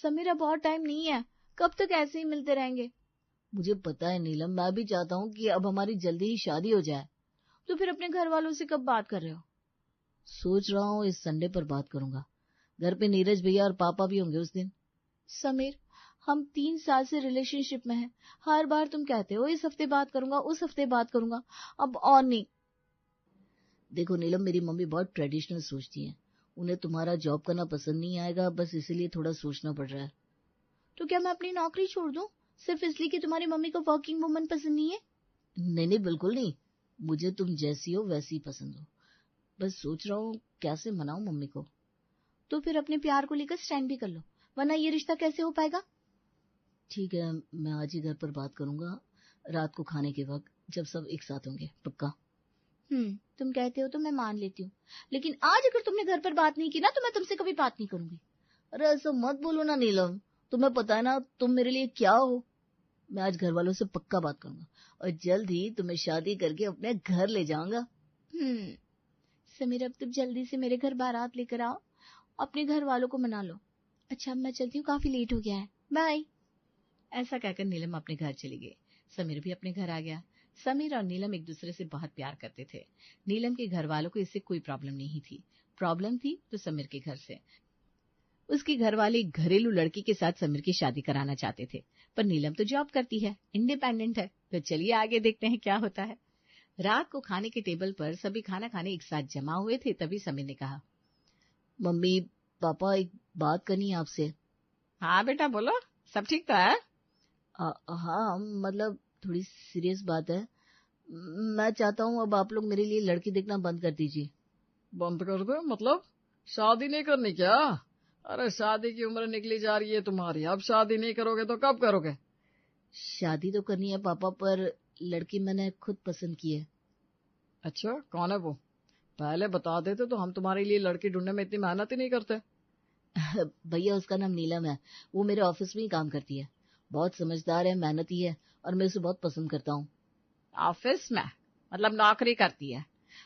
समीर अब बहुत टाइम नहीं है, कब तक ऐसे ही मिलते रहेंगे? मुझे पता है नीलम, मैं भी चाहता हूँ कि अब हमारी जल्दी ही शादी हो जाए। तो फिर अपने घर वालों से कब बात कर रहे हो? सोच रहा हूँ इस संडे पर बात करूंगा। घर पे नीरज भैया और पापा भी होंगे उस दिन। समीर, हम 3 साल से रिलेशनशिप में हैं। हर बार तुम कहते हो इस हफ्ते बात करूंगा, उस हफ्ते बात करूंगा, अब और नहीं। देखो नीलम, मेरी मम्मी बहुत ट्रेडिशनल सोचती हैं। उन्हें तुम्हारा जॉब करना पसंद नहीं आएगा, बस इसीलिए थोड़ा सोचना पड़ रहा है। तो क्या मैं अपनी नौकरी छोड़ दूं, सिर्फ इसलिए कि तुम्हारी मम्मी को वर्किंग वुमन पसंद नहीं है? नहीं नहीं, बिल्कुल नहीं। मुझे तुम जैसी हो वैसी ही पसंद हो। बस सोच रहा हूँ कैसे मनाऊं मम्मी को। तो फिर अपने प्यार को लेकर स्टैंड भी कर लो, वरना ये रिश्ता कैसे हो पाएगा? ठीक है, मैं आज ही घर पर बात करूंगा, रात को खाने के वक्त, जब सब एक साथ होंगे। पक्का? तुम कहते हो तो मैं मान लेती हूँ, लेकिन आज अगर तुमने घर पर बात नहीं की ना, तो मैं तुमसे कभी बात नहीं करूंगी। अरे ऐसा मत बोलो ना नीलम, तुम्हें पता है ना तुम मेरे लिए क्या हो। मैं आज घर वालों से पक्का बात करूंगा और जल्द ही तुम्हें शादी करके अपने घर ले जाऊंगा। समीर, अब तुम जल्दी से मेरे घर बारात लेकर आओ, अपने घर वालों को मना लो। अच्छा, मैं चलती हूँ, काफी लेट हो गया है, बाय। ऐसा कहकर नीलम अपने घर चली गई। समीर भी अपने घर आ गया। समीर और नीलम एक दूसरे से बहुत प्यार करते थे। नीलम के घर वालों को इससे कोई प्रॉब्लम नहीं थी। प्रॉब्लम थी तो समीर के घर से। उसके घर वाले एक घरेलू लड़की के साथ समीर की शादी कराना चाहते थे, पर नीलम तो जॉब करती है, इंडिपेंडेंट है। तो चलिए आगे देखते हैं क्या होता है। रात को खाने के टेबल पर सभी खाना खाने एक साथ जमा हुए थे, तभी समीर ने कहा, मम्मी पापा, एक बात करनी है आपसे। हाँ बेटा बोलो, सब ठीक तो है? हाँ, मतलब थोड़ी सीरियस बात है। मैं चाहता हूँ अब आप लोग मेरे लिए लड़की देखना बंद कर दीजिए। बंद कर दो? मतलब शादी नहीं करनी क्या? अरे शादी की उम्र निकली जा रही है तुम्हारी, अब शादी नहीं करोगे तो कब करोगे? शादी तो करनी है पापा, पर लड़की मैंने खुद पसंद की है। अच्छा, कौन है वो? पहले बता देते तो हम तुम्हारे लिए लड़की ढूंढने में इतनी मेहनत ही नहीं करते। भैया, उसका नाम नीलम है, वो मेरे ऑफिस में ही काम करती है। बहुत समझदार है, मेहनती है और मैं उसे बहुत पसंद करता हूँ। ऑफिस में मतलब नौकरी करती है?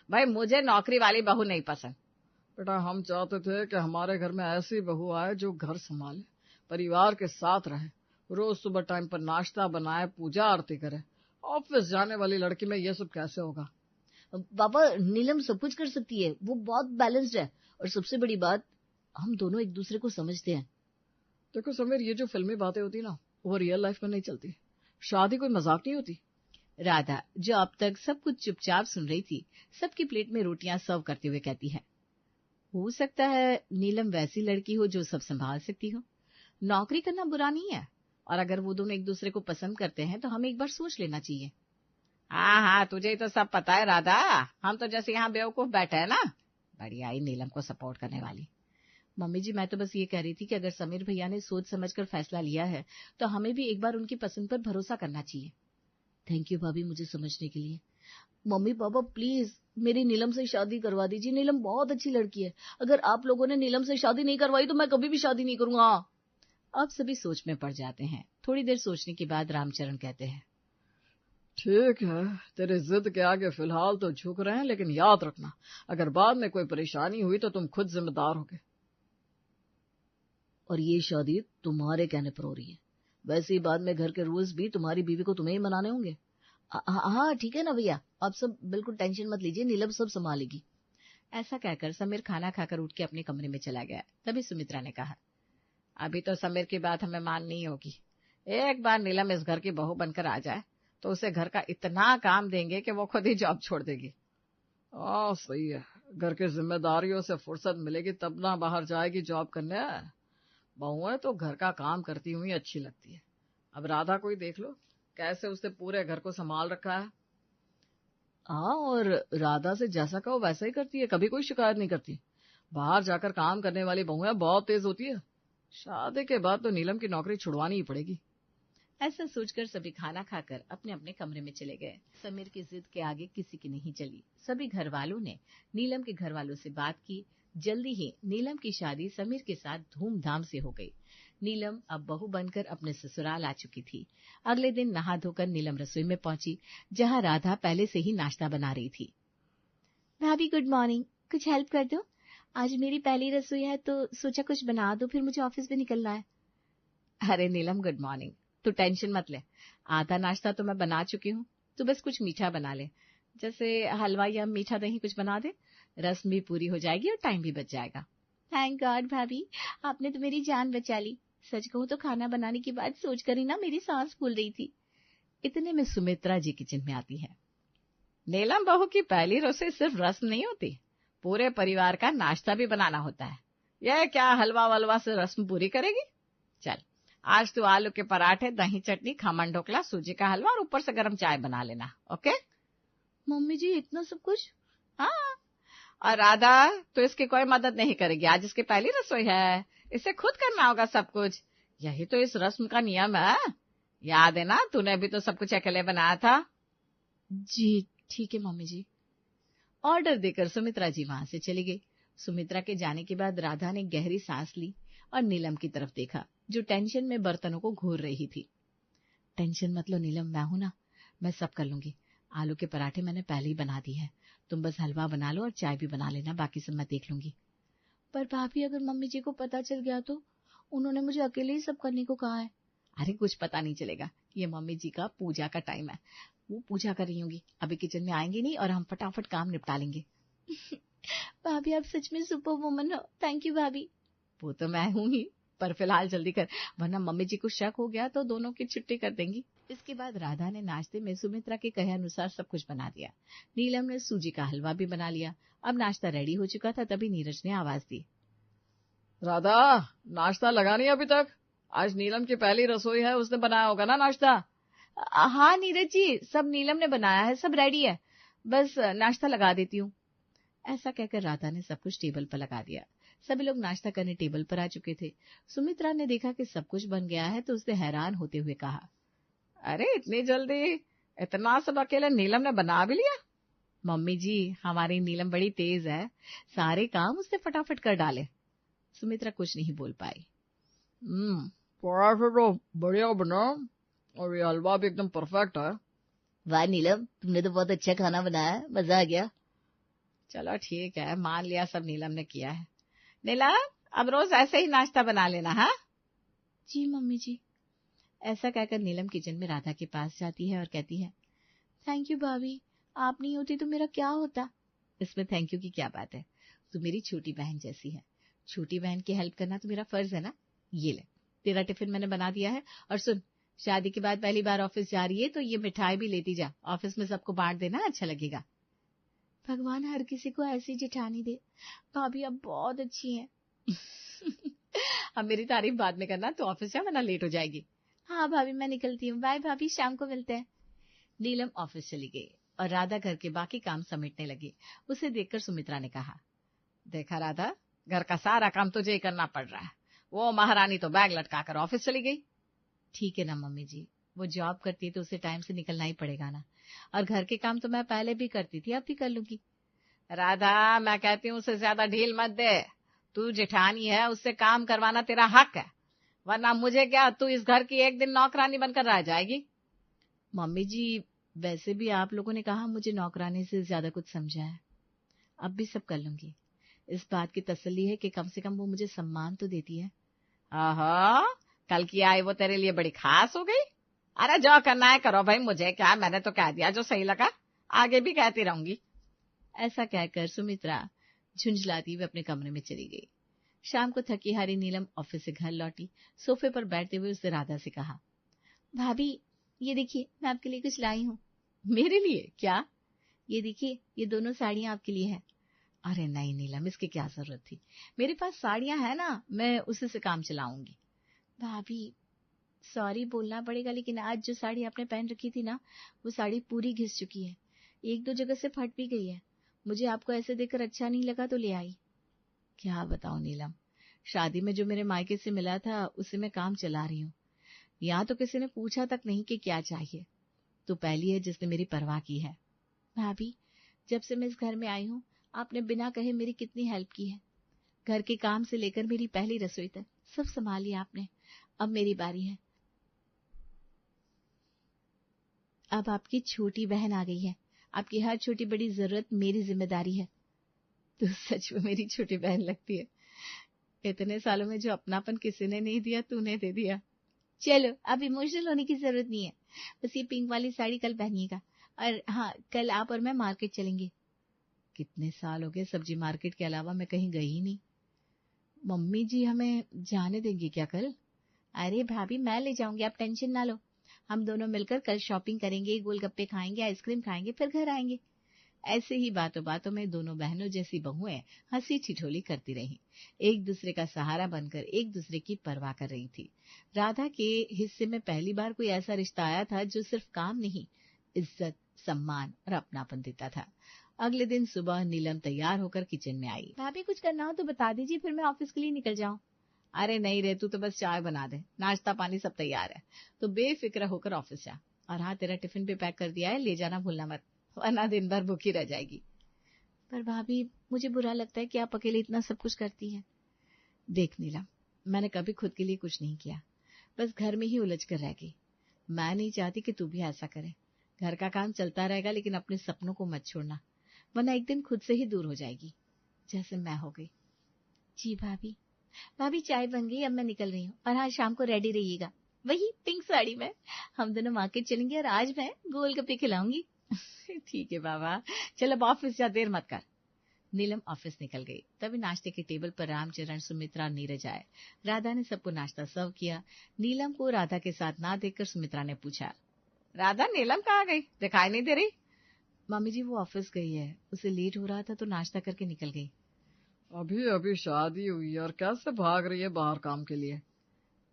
भाई मुझे नौकरी वाली बहू नहीं पसंद। बेटा हम चाहते थे कि हमारे घर में ऐसी बहू आए जो घर संभाले, परिवार के साथ रहे, रोज सुबह टाइम पर नाश्ता बनाए, पूजा आरती करे। ऑफिस जाने वाली लड़की में ये सब कैसे होगा? पापा, नीलम सब कुछ कर सकती है, वो बहुत बैलेंस्ड है और सबसे बड़ी बात, हम दोनों एक दूसरे को समझते हैं। देखो समीर, ये जो फिल्मी बातें होती ना, वो रियल लाइफ में नहीं चलती। शादी कोई मजाक नहीं होती। राधा, जो अब तक सब कुछ चुपचाप सुन रही थी, सबकी प्लेट में रोटियां सर्व करते हुए कहती है, हो सकता है नीलम वैसी लड़की हो जो सब संभाल सकती हो। नौकरी करना बुरा नहीं है, और अगर वो दोनों एक दूसरे को पसंद करते हैं तो हमें एक बार सोच लेना चाहिए। हाँ हाँ, तुझे ही तो सब पता है राधा, हम तो जैसे यहाँ बेवकूफ बैठे हैं ना। बढ़िया आई नीलम को सपोर्ट करने वाली। मम्मी जी, मैं तो बस ये कह रही थी कि अगर समीर भैया ने सोच समझकर फैसला लिया है तो हमें भी एक बार उनकी पसंद पर भरोसा करना चाहिए। थैंक यू भाभी, मुझे समझने के लिए। मम्मी पापा प्लीज मेरी नीलम से शादी करवा दीजिए। नीलम बहुत अच्छी लड़की है। अगर आप लोगों ने नीलम से शादी नहीं करवाई तो मैं कभी भी शादी नहीं करूंगा। अब सभी सोच में पड़ जाते हैं। थोड़ी देर सोचने के बाद रामचरण कहते हैं, ठीक है, तेरे जिद के आगे फिलहाल तो झुक रहे हैं, लेकिन याद रखना अगर बाद में कोई परेशानी हुई तो तुम खुद जिम्मेदार होगे। और ये शादी तुम्हारे कहने पर हो रही है। वैसे ही बाद में घर के रूल्स भी तुम्हारी बीवी को तुम्हें ही मनाने होंगे। हाँ ठीक है ना भैया, आप सब बिल्कुल टेंशन मत लीजिए, नीलम सब संभालेगी। ऐसा कहकर समीर खाना खाकर उठ के अपने कमरे में चला गया। तभी सुमित्रा ने कहा, अभी तो समीर की बात हमें माननी होगी। एक बार नीलम इस घर की बहू बनकर आ जाए तो उसे घर का इतना काम देंगे कि वो खुद ही जॉब छोड़ देगी। सही है, घर की जिम्मेदारियों से फुर्सत मिलेगी तब ना बाहर जाएगी जॉब करने। बहुएं तो घर का काम करती हुई अच्छी लगती है। अब राधा को ही देख लो, कैसे उसने पूरे घर को संभाल रखा है। हाँ, और राधा से जैसा कहो वैसा ही करती है, कभी कोई शिकायत नहीं करती। बाहर जाकर काम करने वाली बहुएं बहुत तेज होती है। शादी के बाद तो नीलम की नौकरी छुड़वानी ही पड़ेगी। ऐसा सोचकर सभी खाना खाकर अपने अपने कमरे में चले गए। समीर की जिद के आगे किसी की नहीं चली। सभी घर वालों ने नीलम के घर वालों से बात की। जल्दी ही नीलम की शादी समीर के साथ धूमधाम से हो गई। नीलम अब बहू बनकर अपने ससुराल आ चुकी थी। अगले दिन नहा धोकर नीलम रसोई में पहुंची, जहां राधा पहले से ही नाश्ता बना रही थी। भाभी गुड मॉर्निंग, कुछ हेल्प कर दो। आज मेरी पहली रसोई है तो सोचा कुछ बना दो, फिर मुझे ऑफिस भी निकलना है। अरे नीलम, गुड मॉर्निंग। तू टेंशन मत ले, आधा नाश्ता तो मैं बना चुकी हूँ। तू बस कुछ मीठा बना ले, जैसे हलवा या मीठा दही कुछ बना दे। रस्म भी पूरी हो जाएगी और टाइम भी बच जाएगा। थैंक गॉड भाभी, आपने तो मेरी जान बचा ली। सच कहूँ तो खाना बनाने की बात सोचकर ही ना मेरी सांस फूल रही थी। इतने में सुमित्रा जी किचन में आती है। नीलम, बहू की पहली रसोई सिर्फ रस्म नहीं होती, पूरे परिवार का नाश्ता भी बनाना होता है। यह क्या हलवा वलवा से रस्म पूरी करेगी? चल, आज तू आलू के पराठे, दही चटनी, खमन ढोकला, सूजी का हलवा और ऊपर से गर्म चाय बना लेना। ओके? मम्मी जी, इतना सब कुछ? हाँ, और राधा तो इसकी कोई मदद नहीं करेगी। आज इसकी पहली रसोई है, इसे खुद करना होगा सब कुछ। यही तो इस रस्म का नियम है। याद है ना, तूने भी तो सब कुछ अकेले बनाया था। जी ठीक है मम्मी जी। ऑर्डर देकर सुमित्रा जी वहां से चली गई। सुमित्रा के जाने के बाद राधा ने गहरी सांस ली और नीलम की तरफ देखा, जो टेंशन में बर्तनों को घूर रही थी। टेंशन मत लो नीलम, मैं हूं ना, मैं सब कर लूंगी। आलू के पराठे मैंने पहले ही बना दी है, तुम बस हलवा बना लो और चाय भी बना लेना, बाकी सब मैं देख लूंगी। पर भाभी, अगर मम्मी जी को पता चल गया तो? उन्होंने मुझे अकेले ही सब करने को कहा है। अरे कुछ पता नहीं चलेगा, ये मम्मी जी का पूजा का टाइम है, वो पूजा कर रही होंगी, अभी किचन में आएंगी नहीं और हम फटाफट काम निपटा लेंगे। भाभी, आप सच में सुपर वुमन हो। थैंक यू भाभी। वो तो मैं हूं ही, पर फिलहाल जल्दी कर, वरना मम्मी जी को शक हो गया तो दोनों की छुट्टी कर देंगी। इसके बाद राधा ने नाश्ते में सुमित्रा के कहे अनुसार सब कुछ बना दिया। नीलम ने सूजी का हलवा भी बना लिया। अब नाश्ता रेडी हो चुका था, तभी नीरज ने आवाज दी, राधा, नाश्ता लगा नहीं अभी तक? आज नीलम की पहली रसोई है, उसने बनाया होगा ना नाश्ता। हाँ नीरज जी, सब नीलम ने बनाया है, सब रेडी है, बस नाश्ता लगा देती हूँ। ऐसा कहकर राधा ने सब कुछ टेबल पर लगा दिया। सभी लोग नाश्ता करने टेबल पर आ चुके थे। सुमित्रा ने देखा कि सब कुछ बन गया है तो उसने हैरान होते हुए कहा, अरे इतनी जल्दी इतना सब अकेले नीलम ने बना भी लिया? मम्मी जी, हमारी नीलम बड़ी तेज है, सारे काम उसने फटाफट कर डाले। सुमित्रा कुछ नहीं बोल पाई। पराठे तो बढ़िया बना और ये हलवा भी एकदम परफेक्ट है। वाह नीलम, तुमने तो बहुत अच्छा खाना बनाया, मजा आ गया। चलो ठीक है, मान लिया सब नीलम ने किया है। नीलम, अब रोज ऐसे ही नाश्ता बना लेना। हाँ जी मम्मी जी। ऐसा कहकर नीलम किचन में राधा के पास जाती है और कहती है, थैंक यू भाभी, आप नहीं होती तो मेरा क्या होता। इसमें थैंक यू की क्या बात है, तू मेरी छोटी बहन जैसी है, छोटी बहन की हेल्प करना तो मेरा फर्ज है ना। ये ले, तेरा टिफिन मैंने बना दिया है। और सुन, शादी के बाद पहली बार ऑफिस जा रही है तो ये मिठाई भी लेती जा, ऑफिस में सबको बांट देना, अच्छा लगेगा। भगवान हर किसी को ऐसी जेठानी दे। भाभी आप बहुत अच्छी हैं। अब मेरी तारीफ बाद में करना, तो ऑफिस जा वरना लेट हो जाएगी। हाँ भाभी, मैं निकलती हूँ, बाय भाभी, शाम को मिलते हैं। नीलम ऑफिस चली गई और राधा घर के बाकी काम समेटने लगी। उसे देखकर सुमित्रा ने कहा, देखा राधा, घर का सारा काम तुझे ही करना पड़ रहा है। वो महारानी तो बैग लटका कर ऑफिस चली गई। ठीक है ना मम्मी जी, वो जॉब करती है तो उसे टाइम से निकलना ही पड़ेगा ना, और घर के काम तो मैं पहले भी करती थी, अब भी कर लूंगी। राधा, मैं कहती हूँ उसे ज्यादा ढील मत दे, तू जेठानी है, उससे काम करवाना तेरा हक है, वरना मुझे क्या, तू इस घर की एक दिन नौकरानी बनकर रह जाएगी। मम्मी जी, वैसे भी आप लोगों ने कहा मुझे नौकरानी से ज्यादा कुछ समझा है, अब भी सब कर लूंगी। इस बात की तसल्ली है कि कम से कम वो मुझे सम्मान तो देती है। आहा, कल की आई वो तेरे लिए बड़ी खास हो गई। अरे जो करना है करो भाई, मुझे क्या, मैंने तो कह दिया जो सही लगा, आगे भी कहती रहूंगी। ऐसा कहकर सुमित्रा झुंझलाती हुए अपने कमरे में चली गई। शाम को थकी हारी नीलम ऑफिस से घर लौटी। सोफे पर बैठते हुए उसने राधा से कहा, भाभी ये देखिए, मैं आपके लिए कुछ लाई हूँ। मेरे लिए? क्या? ये देखिए, ये दोनों साड़ियां आपके लिए है। अरे नहीं नीलम, इसकी क्या जरूरत थी, मेरे पास साड़ियां है ना, मैं उसी से काम चलाऊंगी। भाभी सॉरी बोलना पड़ेगा, लेकिन आज जो साड़ी आपने पहन रखी थी ना, वो साड़ी पूरी घिस चुकी है, एक दो जगह से फट भी गई है। मुझे आपको ऐसे देखकर अच्छा नहीं लगा तो ले आई। क्या बताऊं नीलम, शादी में जो मेरे मायके से मिला था उसे मैं काम चला रही हूँ, यहाँ तो किसी ने पूछा तक नहीं कि क्या चाहिए। तू पहली है जिसने मेरी परवाह की है। भाभी, जब से मैं इस घर में आई हूँ, आपने बिना कहे मेरी कितनी हेल्प की है। घर के काम से लेकर मेरी पहली रसोई तक सब संभाल लिया आपने। अब मेरी बारी है। अब आपकी छोटी बहन आ गई है, आपकी हर छोटी बड़ी जरूरत मेरी जिम्मेदारी है। तू सच में मेरी छोटी बहन लगती है, इतने सालों में जो अपनापन किसी ने नहीं दिया तूने दे दिया। चलो अब इमोशनल होने की जरूरत नहीं है, बस ये पिंक वाली साड़ी कल पहनिएगा। और हाँ, कल आप और मैं मार्केट चलेंगे। कितने साल हो गए सब्जी मार्केट के अलावा मैं कहीं गई ही नहीं। मम्मी जी हमें जाने देंगी क्या कल? अरे भाभी, मैं ले जाऊंगी, आप टेंशन ना लो। हम दोनों मिलकर कल शॉपिंग करेंगे, गोलगप्पे खाएंगे, आइसक्रीम खाएंगे, फिर घर आएंगे। ऐसे ही बातों बातों में दोनों बहनों जैसी बहुएं हंसी ठिठोली करती रहीं, एक दूसरे का सहारा बनकर एक दूसरे की परवाह कर रही थी। राधा के हिस्से में पहली बार कोई ऐसा रिश्ता आया था जो सिर्फ काम नहीं, इज्जत, सम्मान और अपनापन देता था। अगले दिन सुबह नीलम तैयार होकर किचन में आई। भाभी, कुछ करना हो तो बता दीजिए, फिर मैं ऑफिस के लिए निकल जाऊं। अरे नहीं रे, तू तो बस चाय बना दे, नाश्ता पानी सब तैयार है, तो बेफिक्र होकर ऑफिस जा। और हाँ, तेरा टिफिन भी पैक कर दिया है, ले जाना भूलना मत, वरना दिन भर भूखी रह जाएगी। पर भाभी, मुझे बुरा लगता है कि आप अकेले इतना सब कुछ करती हैं। देख नीलम, मैंने कभी खुद के लिए कुछ नहीं किया, बस घर में ही उलझ कर रह गई। मैं नहीं चाहती कि तू भी ऐसा करे। घर का काम चलता रहेगा, लेकिन अपने सपनों को मत छोड़ना, वरना एक दिन खुद से ही दूर हो जाएगी, जैसे मैं हो गई। जी भाभी। भाभी, चाय बन गई, अब मैं निकल रही हूँ। और हाँ, शाम को रेडी रहिएगा, वही पिंक साड़ी में। हम दोनों मार्केट चलेंगे और आज मैं गोलगप्पे खिलाऊंगी। ठीक है बाबा, चल अब ऑफिस जा, देर मत कर। नीलम ऑफिस निकल गई। तभी नाश्ते के टेबल पर रामचरण, सुमित्रा, नीरज आए। राधा ने सबको नाश्ता सर्व किया। नीलम को राधा के साथ ना देखकर सुमित्रा ने पूछा, राधा, नीलम कहाँ गई, दिखाई नहीं दे रही? मम्मी जी वो ऑफिस गई है, उसे लेट हो रहा था तो नाश्ता करके निकल गई। अभी अभी शादी हुई है और कैसे भाग रही है बाहर काम के लिए?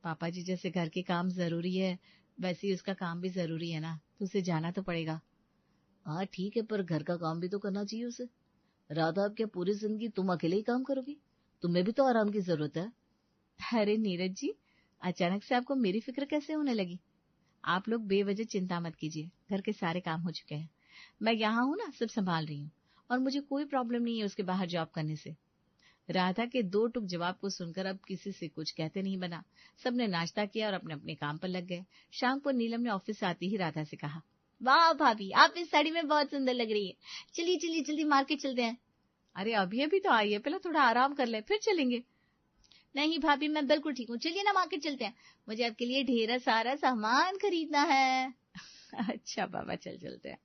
पापा जी, जैसे घर के काम जरूरी है वैसे ही उसका काम भी जरूरी है ना, तो उसे जाना तो पड़ेगा। हाँ ठीक है, पर घर का काम भी तो करना चाहिए उसे। राधा, अब क्या पूरी जिंदगी तुम अकेले ही काम करोगी? तुम्हें भी तो आराम की जरूरत है। अरे नीरज जी, अचानक से आपको मेरी फिक्र कैसे होने लगी? आप लोग बेवजह चिंता मत कीजिए, घर के सारे काम हो चुके हैं। मैं यहाँ हूँ ना, सब संभाल रही हूँ, और मुझे कोई प्रॉब्लम नहीं है उसके बाहर जॉब करने से। राधा के दो टुक जवाब को सुनकर अब किसी से कुछ कहते नहीं बना। सबने नाश्ता किया और अपने अपने काम पर लग गए। शाम को नीलम ने ऑफिस से आती ही राधा से कहा, वाह भाभी, आप इस साड़ी में बहुत सुंदर लग रही है। चलिए चलिए, जल्दी मार्केट चलते हैं। अरे अभी अभी तो आई है, पहले थोड़ा आराम कर ले, फिर चलेंगे। नहीं भाभी, मैं बिल्कुल ठीक हूँ, चलिए ना मार्केट चलते हैं, मुझे आपके लिए ढेर सारा सामान खरीदना है। अच्छा बाबा, चल चलते हैं।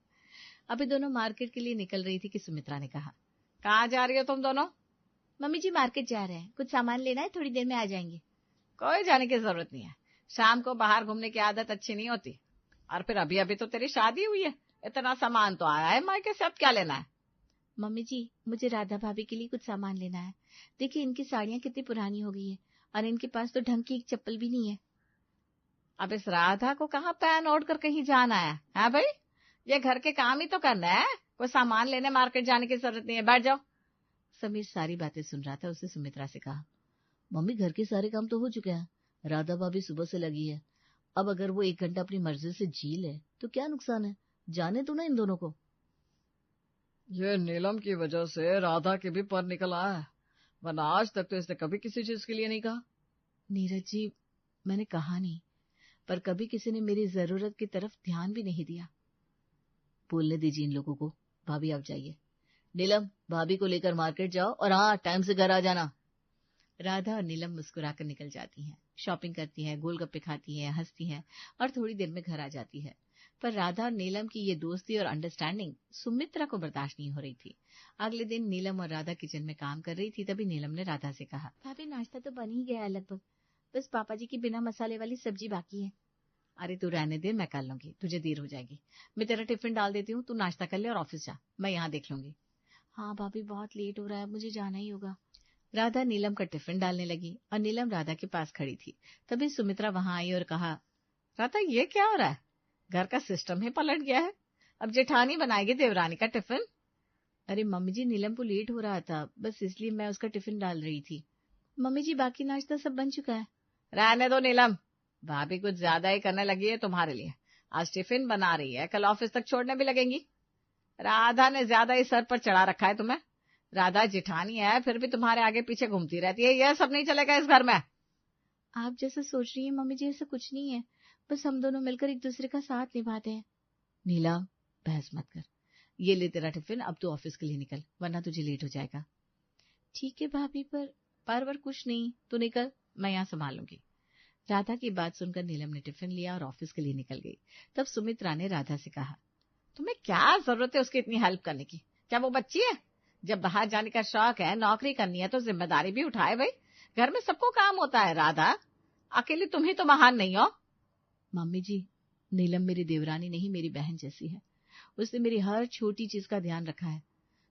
अभी दोनों मार्केट के लिए निकल रही थी कि सुमित्रा ने कहा, कहाँ जा रही हो तुम दोनों? मम्मी जी, मार्केट जा रहे हैं, कुछ सामान लेना है, थोड़ी देर में आ जाएंगे। कोई जाने की जरूरत नहीं है, शाम को बाहर घूमने की आदत अच्छी नहीं होती। और फिर अभी अभी तो तेरी शादी हुई है, इतना सामान तो आया है मायके से, अब क्या लेना है? मम्मी जी, मुझे राधा भाभी के लिए कुछ सामान लेना है। देखिए, इनकी साड़ियाँ कितनी पुरानी हो गई है और इनके पास तो ढंग की एक चप्पल भी नहीं है। अब इस राधा को कहाँ पैन ओढ़ कर कहीं जाना है भाई? ये घर के काम ही तो करना है, कोई सामान लेने मार्केट जाने की जरूरत नहीं है, बैठ जाओ। समीर सारी बातें सुन रहा था। उसने सुमित्रा से कहा, मम्मी घर के सारे काम तो हो चुके हैं, राधा भाभी सुबह से लगी है, अब अगर वो 1 घंटा अपनी मर्जी से जी ले तो क्या नुकसान है, जाने तो ना इन दोनों को। ये नीलम की वजह से राधा के भी पर निकल आया है, वरना आज तक तो इसने कभी किसी चीज के लिए नहीं कहा। नीरज जी, मैंने कहा नहीं, पर कभी किसी ने मेरी जरूरत की तरफ ध्यान भी नहीं दिया। बोलने दीजिए इन लोगों को, भाभी आप जाइए। नीलम, भाभी को लेकर मार्केट जाओ और हाँ, टाइम से घर आ जाना। राधा और नीलम मुस्कुराकर निकल जाती हैं, शॉपिंग करती हैं, गोलगप्पे खाती हैं, हंसती हैं और थोड़ी देर में घर आ जाती है। पर राधा और नीलम की ये दोस्ती और अंडरस्टैंडिंग सुमित्रा को बर्दाश्त नहीं हो रही थी। अगले दिन नीलम और राधा किचन में काम कर रही थी, तभी नीलम ने राधा से कहा, भाभी, नाश्ता तो बन ही गया है लगभग, बस पापा जी की बिना मसाले वाली सब्जी बाकी है। अरे तू रहने दे, मैं कर लूंगी, तुझे देर हो जाएगी। मैं तेरा टिफिन डाल देती हूँ, तू नाश्ता कर ले और ऑफिस जा, मैं यहाँ देख लूंगी। हाँ भाभी, बहुत लेट हो रहा है, मुझे जाना ही होगा। राधा नीलम का टिफिन डालने लगी और नीलम राधा के पास खड़ी थी। तभी सुमित्रा वहां आई और कहा, राधा, ये क्या हो रहा है? घर का सिस्टम ही पलट गया है, अब जेठानी बनाएगी देवरानी का टिफिन। अरे मम्मी जी, नीलम को लेट हो रहा था, बस इसलिए मैं उसका टिफिन डाल रही थी। मम्मी जी, बाकी नाश्ता सब बन चुका है। रहने दो नीलम, भाभी कुछ ज्यादा ही करने लगी है तुम्हारे लिए। आज टिफिन बना रही है, कल ऑफिस तक छोड़ने भी लगेंगी। राधा ने ज्यादा ही सर पर चढ़ा रखा है तुम्हें। राधा जेठानी है, फिर भी तुम्हारे आगे पीछे घूमती रहती है, यह सब नहीं चलेगा इस घर में। आप जैसा सोच रही है मम्मी जी, ऐसा कुछ नहीं है, बस हम दोनों मिलकर एक दूसरे का साथ निभाते हैं। नीला, बहस मत कर, ये ले तेरा टिफिन, अब तू ऑफिस के लिए निकल, वरना तुझे लेट हो जाएगा। ठीक है भाभी, पर कुछ नहीं, तू निकल, मैं यहाँ संभाल लूंगी। राधा की बात सुनकर नीलम ने टिफिन लिया और ऑफिस के लिए निकल गई। तब सुमित्रा ने राधा से कहा, तुम्हें क्या जरूरत है उसकी इतनी हेल्प करने की? क्या वो बच्ची है? जब बाहर जाने का शौक है, नौकरी करनी है, तो जिम्मेदारी भी उठाए भाई। घर में सबको काम होता है राधा, अकेले तुम ही तो महान नहीं हो। मम्मी जी, नीलम मेरी देवरानी नहीं, मेरी बहन जैसी है। उसने मेरी हर छोटी चीज का ध्यान रखा है।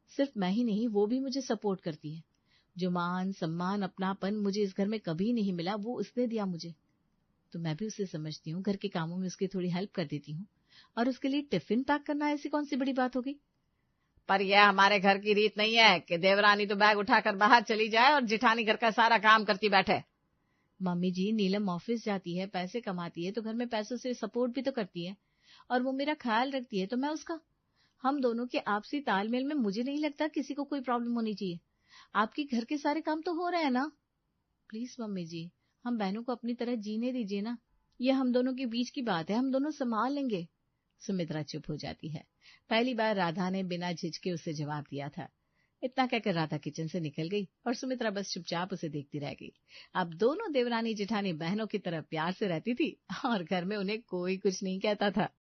सिर्फ मैं ही नहीं, वो भी मुझे सपोर्ट करती है। जो मान सम्मान अपनापन मुझे इस घर में कभी नहीं मिला, वो उसने दिया मुझे। तो मैं भी उसे समझती हूँ, घर के कामों में उसकी थोड़ी हेल्प कर देती हूँ। और उसके लिए टिफिन पैक करना ऐसी कौन सी बड़ी बात होगी? पर यह हमारे घर की रीत नहीं है कि देवरानी तो बैग उठाकर बाहर चली जाए और जिठानी घर का सारा काम करती बैठे। मम्मी जी, नीलम ऑफिस जाती है, पैसे कमाती है, तो घर में पैसों से सपोर्ट भी तो करती है, और वो मेरा ख्याल रखती है, तो मैं उसका। हम दोनों के आपसी तालमेल में मुझे नहीं लगता किसी को कोई प्रॉब्लम होनी चाहिए। आपके घर के सारे काम तो हो रहे हैं ना। प्लीज मम्मी जी, हम बहनों को अपनी तरह जीने दीजिए ना। यह हम दोनों के बीच की बात है, हम दोनों संभाल लेंगे। सुमित्रा चुप हो जाती है। पहली बार राधा ने बिना झिझके उसे जवाब दिया था। इतना कहकर राधा किचन से निकल गई और सुमित्रा बस चुपचाप उसे देखती रह गई। अब दोनों देवरानी जिठानी बहनों की तरह प्यार से रहती थी और घर में उन्हें कोई कुछ नहीं कहता था।